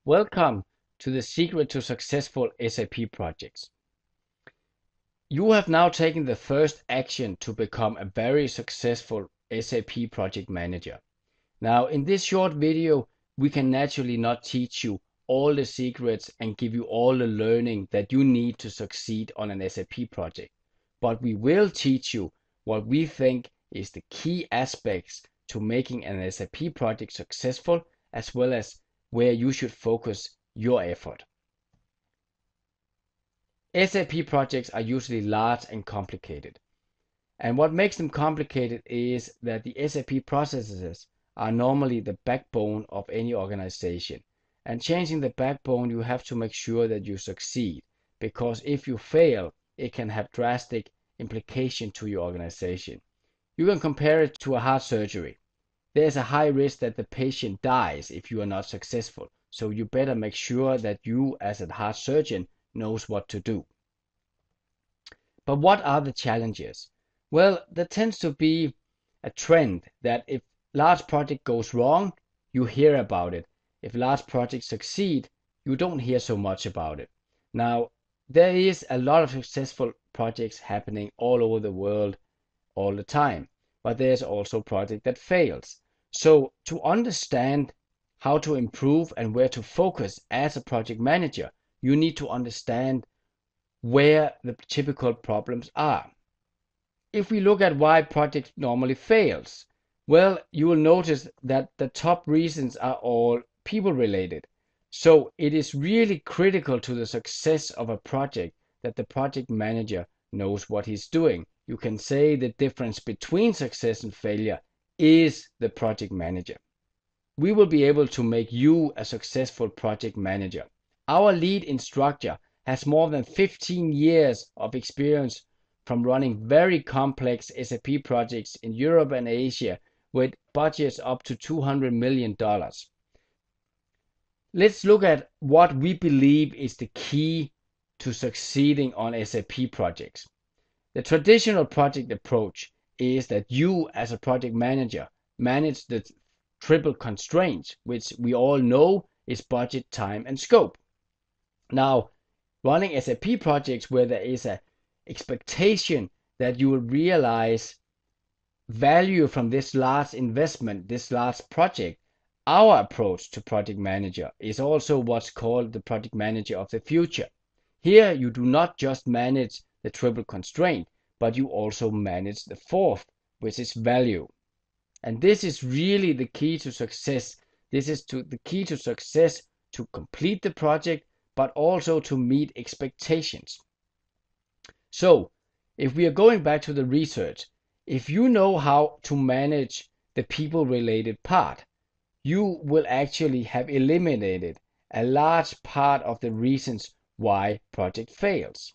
Welcome to the secret to successful SAP projects. You have now taken the first action to become a very successful SAP project manager. Now, in this short video, we can naturally not teach you all the secrets and give you all the learning that you need to succeed on an SAP project. But we will teach you what we think is the key aspects to making an SAP project successful, as well as where you should focus your effort. SAP projects are usually large and complicated. And what makes them complicated is that the SAP processes are normally the backbone of any organization. And changing the backbone, you have to make sure that you succeed, because if you fail, it can have drastic implication to your organization. You can compare it to a heart surgery. There's a high risk that the patient dies if you are not successful. So you better make sure that you, as a heart surgeon, knows what to do. But what are the challenges? Well, there tends to be a trend that if large project goes wrong, you hear about it. If large projects succeed, you don't hear so much about it. Now, there is a lot of successful projects happening all over the world all the time, but there's also a project that fails. So to understand how to improve and where to focus as a project manager, you need to understand where the typical problems are. If we look at why project normally fails, well, you will notice that the top reasons are all people related. So it is really critical to the success of a project that the project manager knows what he's doing. You can say the difference between success and failure is the project manager. We will be able to make you a successful project manager. Our lead instructor has more than 15 years of experience from running very complex SAP projects in Europe and Asia with budgets up to $200 million. Let's look at what we believe is the key to succeeding on SAP projects. The traditional project approach is that you, as a project manager, manage the triple constraints, which we all know is budget, time, and scope. Now, running SAP projects where there is an expectation that you will realize value from this large investment, this large project, our approach to project manager is also what's called the project manager of the future. Here, you do not just manage the triple constraint, but you also manage the fourth, which is value. And this is really the key to success. This is the key to success to complete the project, but also to meet expectations. So, if we are going back to the research, if you know how to manage the people-related part, you will actually have eliminated a large part of the reasons why project fails.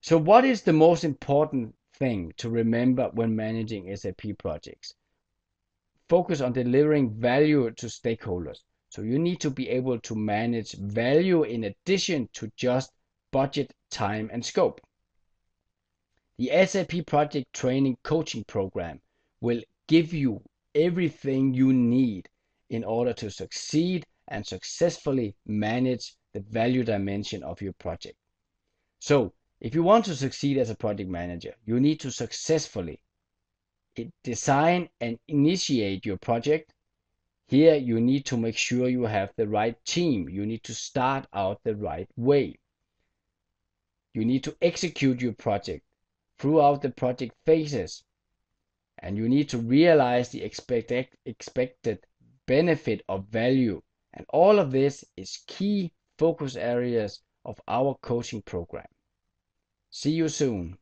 So what is the most important thing to remember when managing SAP projects? Focus on delivering value to stakeholders. So you need to be able to manage value in addition to just budget, time, and scope. The SAP Project Training Coaching Program will give you everything you need in order to succeed and successfully manage the value dimension of your project. So, if you want to succeed as a project manager, you need to successfully design and initiate your project. Here you need to make sure you have the right team. You need to start out the right way. You need to execute your project throughout the project phases. And you need to realize the expected benefit of value. And all of this is key focus areas of our coaching program. See you soon.